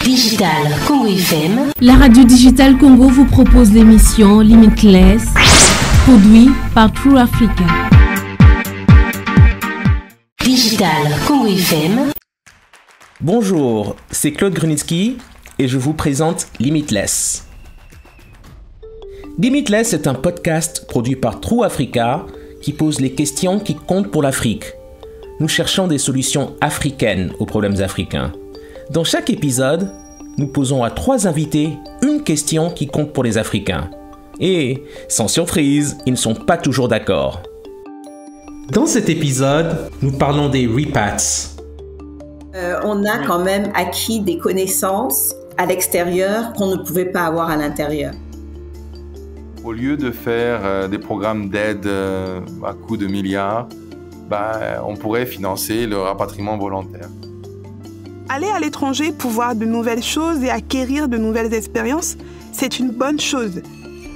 Digital Congo FM. La radio Digital Congo vous propose l'émission Limitless, produit par True Africa. Digital Congo FM. Bonjour, c'est Claude Grunitzky et je vous présente Limitless. Limitless est un podcast produit par True Africa qui pose les questions qui comptent pour l'Afrique. Nous cherchons des solutions africaines aux problèmes africains. Dans chaque épisode, nous posons à 3 invités une question qui compte pour les Africains. Et, sans surprise, ils ne sont pas toujours d'accord. Dans cet épisode, nous parlons des repats. On a quand même acquis des connaissances à l'extérieur qu'on ne pouvait pas avoir à l'intérieur. Au lieu de faire des programmes d'aide à coût de milliards, on pourrait financer le rapatriement volontaire. Aller à l'étranger pour voir de nouvelles choses et acquérir de nouvelles expériences, c'est une bonne chose.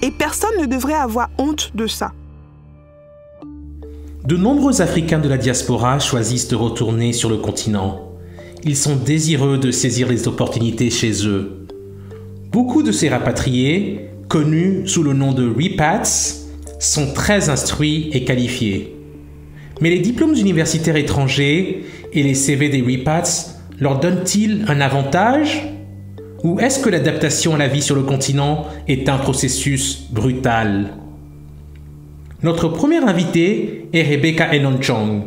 Et personne ne devrait avoir honte de ça. De nombreux Africains de la diaspora choisissent de retourner sur le continent. Ils sont désireux de saisir les opportunités chez eux. Beaucoup de ces rapatriés, connus sous le nom de repats, sont très instruits et qualifiés. Mais les diplômes universitaires étrangers et les CV des repats leur donnent-ils un avantage? Ou est-ce que l'adaptation à la vie sur le continent est un processus brutal? Notre première invitée est Rebecca Enonchong,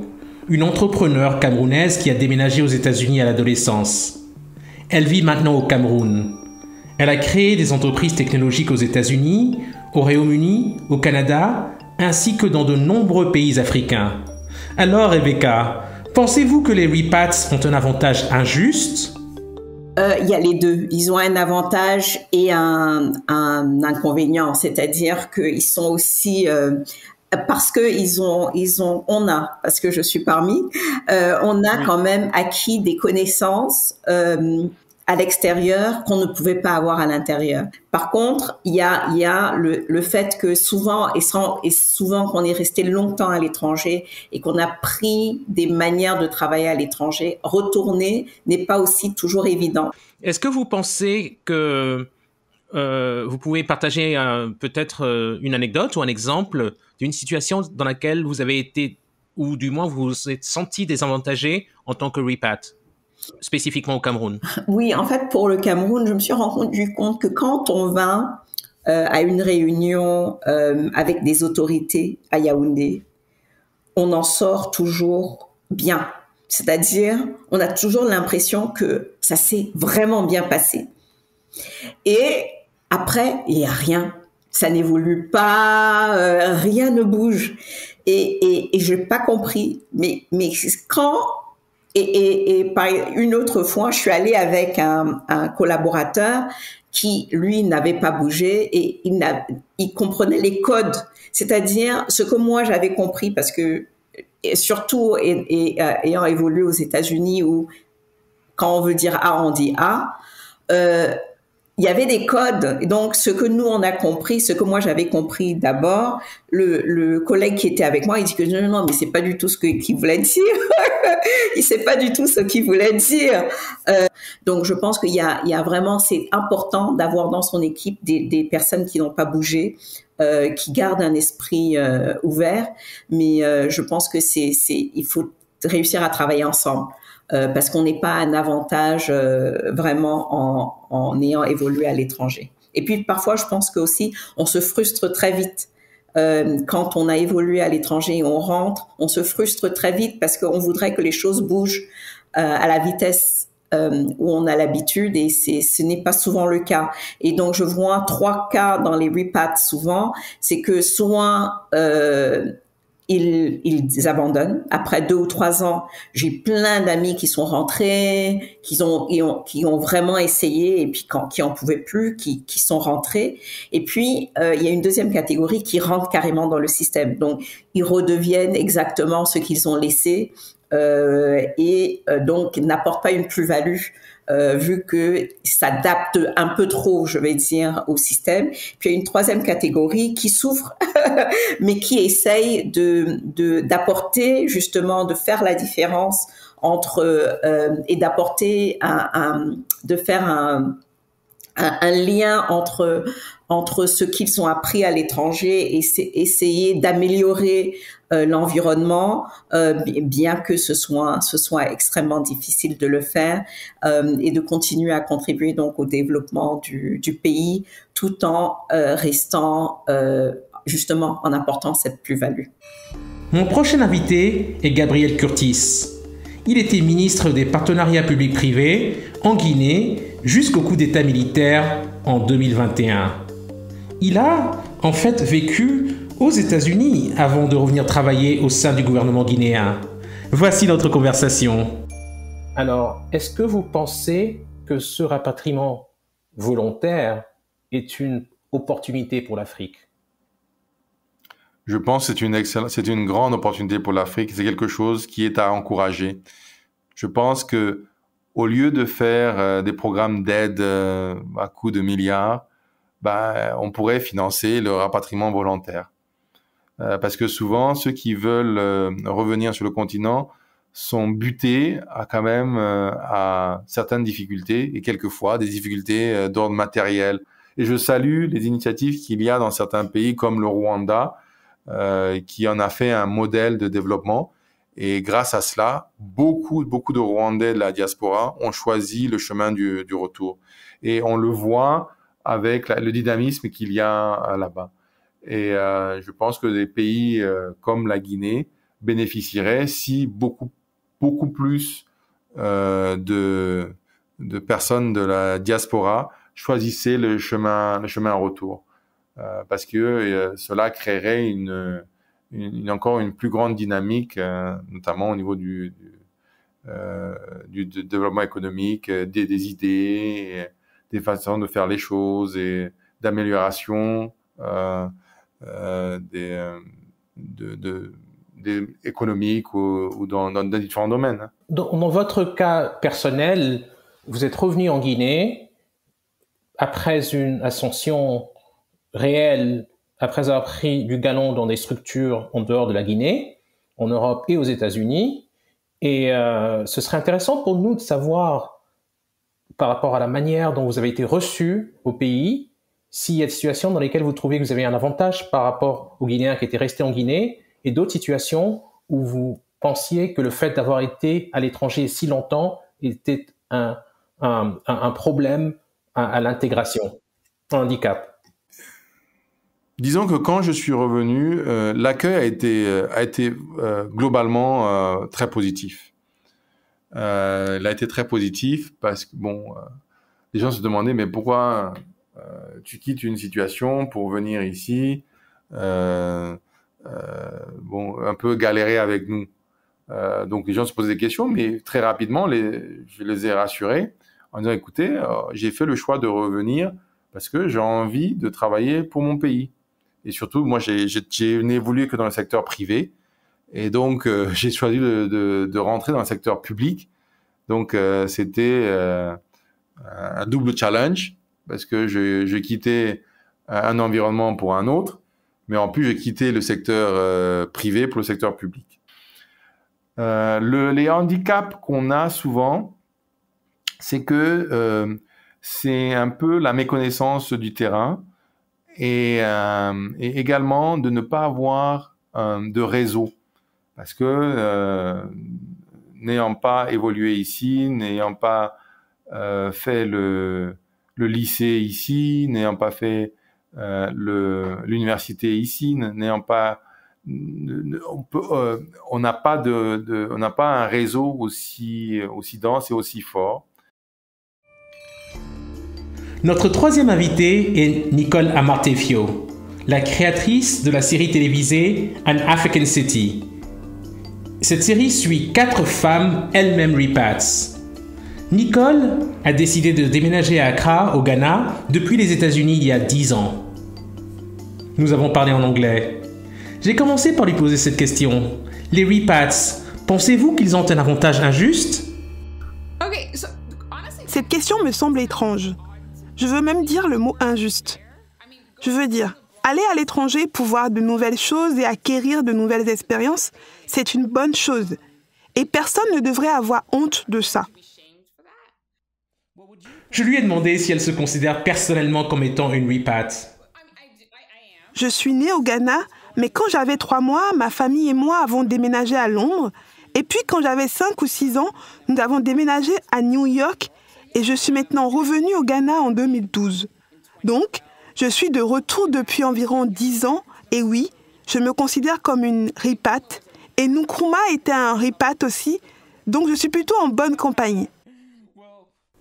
une entrepreneure camerounaise qui a déménagé aux États-Unis à l'adolescence. Elle vit maintenant au Cameroun. Elle a créé des entreprises technologiques aux États-Unis, au Royaume-Uni, au Canada, ainsi que dans de nombreux pays africains. Alors Rebecca, pensez-vous que les repats ont un avantage injuste? Il y a les deux. Ils ont un avantage et un inconvénient, c'est-à-dire qu'ils sont aussi parce que parce que je suis parmi, on a quand même acquis des connaissances à l'extérieur qu'on ne pouvait pas avoir à l'intérieur. Par contre, il y a le fait que souvent qu'on est resté longtemps à l'étranger et qu'on a pris des manières de travailler à l'étranger, retourner n'est pas aussi toujours évident. Est-ce que vous pensez que vous pouvez partager peut-être une anecdote ou un exemple d'une situation dans laquelle vous avez été, ou du moins vous vous êtes senti désavantagé en tant que repat, spécifiquement au Cameroun? Oui, en fait, pour le Cameroun, je me suis rendu compte que quand on va à une réunion avec des autorités à Yaoundé, on en sort toujours bien. C'est-à-dire, on a toujours l'impression que ça s'est vraiment bien passé. Et après, il n'y a rien. Ça n'évolue pas, rien ne bouge. Et je n'ai pas compris. Mais quand... Et par une autre fois, je suis allée avec un collaborateur qui, lui, n'avait pas bougé et il comprenait les codes. C'est-à-dire ce que moi j'avais compris parce que, et surtout ayant évolué aux États-Unis où quand on veut dire A, on dit A, il y avait des codes. Et donc, ce que nous, on a compris, ce que moi, j'avais compris d'abord, le collègue qui était avec moi, il dit que non, mais c'est pas du tout ce qu'il voulait dire. Il sait pas du tout ce qu'il voulait dire. Donc, je pense qu'il y a vraiment, c'est important d'avoir dans son équipe des personnes qui n'ont pas bougé, qui gardent un esprit ouvert. Mais je pense que il faut réussir à travailler ensemble. Parce qu'on n'est pas un avantage vraiment en ayant évolué à l'étranger. Et puis parfois, je pense qu'aussi, on se frustre très vite. Quand on a évolué à l'étranger et on rentre, on se frustre très vite parce qu'on voudrait que les choses bougent à la vitesse où on a l'habitude et ce n'est pas souvent le cas. Et donc, je vois 3 cas dans les repats souvent, c'est que soit... ils abandonnent. Après 2 ou 3 ans, j'ai plein d'amis qui sont rentrés, qui ont vraiment essayé et puis qui en pouvaient plus, qui sont rentrés. Et puis, il y a une deuxième catégorie qui rentre carrément dans le système. Donc, ils redeviennent exactement ce qu'ils ont laissé donc n'apportent pas une plus-value vu que s'adapte un peu trop, je vais dire, au système. Puis il y a une 3e catégorie qui souffre, mais qui essaye d'apporter justement, de faire la différence et d'apporter de faire un lien entre ce qu'ils ont appris à l'étranger et essayer d'améliorer l'environnement, bien que ce soit extrêmement difficile de le faire, et de continuer à contribuer donc au développement du pays, tout en restant justement en apportant cette plus-value. Mon prochain invité est Gabriel Curtis. Il était ministre des Partenariats publics-privés en Guinée jusqu'au coup d'État militaire en 2021. Il a en fait vécu aux États-Unis avant de revenir travailler au sein du gouvernement guinéen. Voici notre conversation. Alors, est-ce que vous pensez que ce rapatriement volontaire est une opportunité pour l'Afrique ? Je pense que c'est une grande opportunité pour l'Afrique. C'est quelque chose qui est à encourager. Je pense que au lieu de faire des programmes d'aide à coût de milliards, on pourrait financer le rapatriement volontaire. Parce que souvent, ceux qui veulent revenir sur le continent sont butés à certaines difficultés, et quelquefois des difficultés d'ordre matériel. Et je salue les initiatives qu'il y a dans certains pays comme le Rwanda, qui en a fait un modèle de développement. Et grâce à cela, beaucoup de Rwandais de la diaspora ont choisi le chemin du retour. Et on le voit avec le dynamisme qu'il y a là-bas. Et je pense que des pays comme la Guinée bénéficieraient si beaucoup plus de personnes de la diaspora choisissaient le chemin retour. Parce que cela créerait encore une plus grande dynamique, notamment au niveau du développement économique, des idées, des façons de faire les choses et d'amélioration économiques ou dans différents domaines. Dans votre cas personnel, vous êtes revenu en Guinée après une ascension réelle, après avoir pris du galon dans des structures en dehors de la Guinée, en Europe et aux États-Unis. Et ce serait intéressant pour nous de savoir, par rapport à la manière dont vous avez été reçu au pays, s'il y a des situations dans lesquelles vous trouvez que vous avez un avantage par rapport aux Guinéens qui étaient restés en Guinée, et d'autres situations où vous pensiez que le fait d'avoir été à l'étranger si longtemps était un problème à l'intégration, un handicap. Disons que quand je suis revenu, l'accueil a été globalement très positif. Il a été très positif parce que les gens se demandaient mais pourquoi tu quittes une situation pour venir ici, un peu galérer avec nous. Donc les gens se posaient des questions, mais très rapidement je les ai rassurés en disant écoutez, j'ai fait le choix de revenir parce que j'ai envie de travailler pour mon pays. Et surtout, moi, j'ai n'évolué que dans le secteur privé. Et donc, j'ai choisi de rentrer dans le secteur public. Donc, c'était un double challenge parce que je quittais un environnement pour un autre. Mais en plus, j'ai quitté le secteur privé pour le secteur public. Les handicaps qu'on a souvent, c'est que c'est un peu la méconnaissance du terrain. Et également de ne pas avoir de réseau parce que n'ayant pas évolué ici, n'ayant pas fait le lycée ici, n'ayant pas fait l'université ici, n'ayant pas on n'a pas un réseau aussi dense et aussi fort. Notre troisième invitée est Nicole Amartefio, la créatrice de la série télévisée An African City. Cette série suit 4 femmes, elles-mêmes repats. Nicole a décidé de déménager à Accra, au Ghana, depuis les États-Unis il y a 10 ans. Nous avons parlé en anglais. J'ai commencé par lui poser cette question. Les repats, pensez-vous qu'ils ont un avantage injuste ? Cette question me semble étrange. Je veux même dire le mot injuste. Je veux dire, aller à l'étranger pour voir de nouvelles choses et acquérir de nouvelles expériences, c'est une bonne chose. Et personne ne devrait avoir honte de ça. Je lui ai demandé si elle se considère personnellement comme étant une repat. Je suis née au Ghana, mais quand j'avais 3 mois, ma famille et moi avons déménagé à Londres. Et puis quand j'avais 5 ou 6 ans, nous avons déménagé à New York et je suis maintenant revenue au Ghana en 2012. Donc, je suis de retour depuis environ 10 ans et oui, je me considère comme une repat. Et Nkrumah était un repat aussi, donc je suis plutôt en bonne compagnie.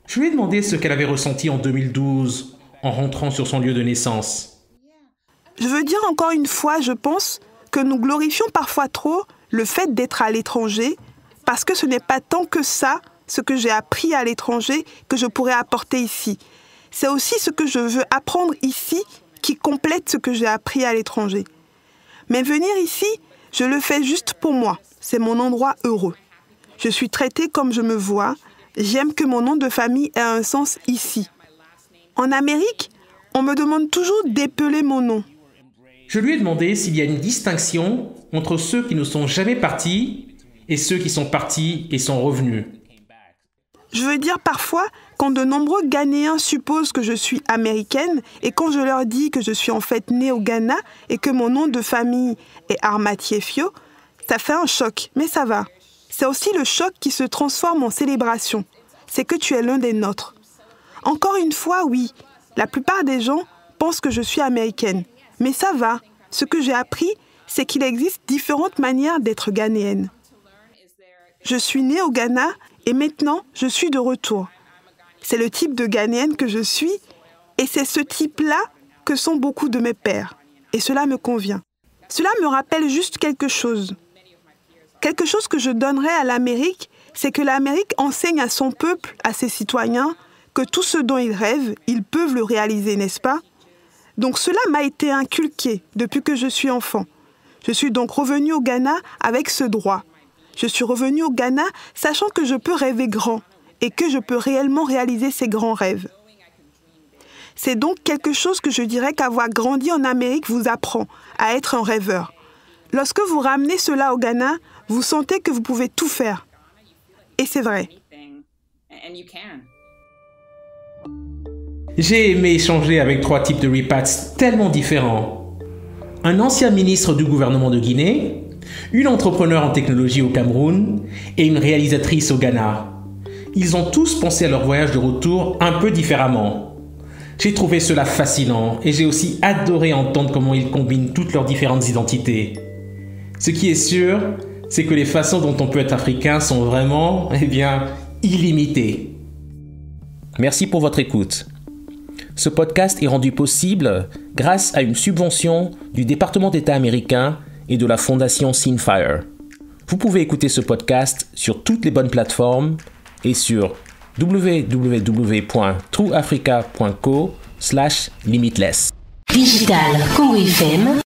Je lui ai demandé ce qu'elle avait ressenti en 2012 en rentrant sur son lieu de naissance. Je veux dire encore une fois, je pense que nous glorifions parfois trop le fait d'être à l'étranger parce que ce n'est pas tant que ça, ce que j'ai appris à l'étranger, que je pourrais apporter ici. C'est aussi ce que je veux apprendre ici qui complète ce que j'ai appris à l'étranger. Mais venir ici, je le fais juste pour moi. C'est mon endroit heureux. Je suis traitée comme je me vois. J'aime que mon nom de famille ait un sens ici. En Amérique, on me demande toujours d'épeler mon nom. Je lui ai demandé s'il y a une distinction entre ceux qui ne sont jamais partis et ceux qui sont partis et sont revenus. Je veux dire parfois, quand de nombreux Ghanéens supposent que je suis américaine et quand je leur dis que je suis en fait née au Ghana et que mon nom de famille est Armatiefio, ça fait un choc, mais ça va. C'est aussi le choc qui se transforme en célébration. C'est que tu es l'un des nôtres. Encore une fois, oui, la plupart des gens pensent que je suis américaine. Mais ça va. Ce que j'ai appris, c'est qu'il existe différentes manières d'être ghanéenne. Je suis née au Ghana et maintenant, je suis de retour. C'est le type de Ghanéenne que je suis et c'est ce type-là que sont beaucoup de mes pères. Et cela me convient. Cela me rappelle juste quelque chose. Quelque chose que je donnerais à l'Amérique, c'est que l'Amérique enseigne à son peuple, à ses citoyens, que tout ce dont ils rêvent, ils peuvent le réaliser, n'est-ce pas ? Donc cela m'a été inculqué depuis que je suis enfant. Je suis donc revenue au Ghana avec ce droit. Je suis revenue au Ghana sachant que je peux rêver grand et que je peux réellement réaliser ces grands rêves. C'est donc quelque chose que je dirais qu'avoir grandi en Amérique vous apprend à être un rêveur. Lorsque vous ramenez cela au Ghana, vous sentez que vous pouvez tout faire. Et c'est vrai. J'ai aimé échanger avec 3 types de repats tellement différents. Un ancien ministre du gouvernement de Guinée, une entrepreneur en technologie au Cameroun et une réalisatrice au Ghana. Ils ont tous pensé à leur voyage de retour un peu différemment. J'ai trouvé cela fascinant et j'ai aussi adoré entendre comment ils combinent toutes leurs différentes identités. Ce qui est sûr, c'est que les façons dont on peut être africain sont vraiment, illimitées. Merci pour votre écoute. Ce podcast est rendu possible grâce à une subvention du département d'État américain et de la fondation Sinfire. Vous pouvez écouter ce podcast sur toutes les bonnes plateformes et sur www.trueafrica.co/limitless. Digital Congo FM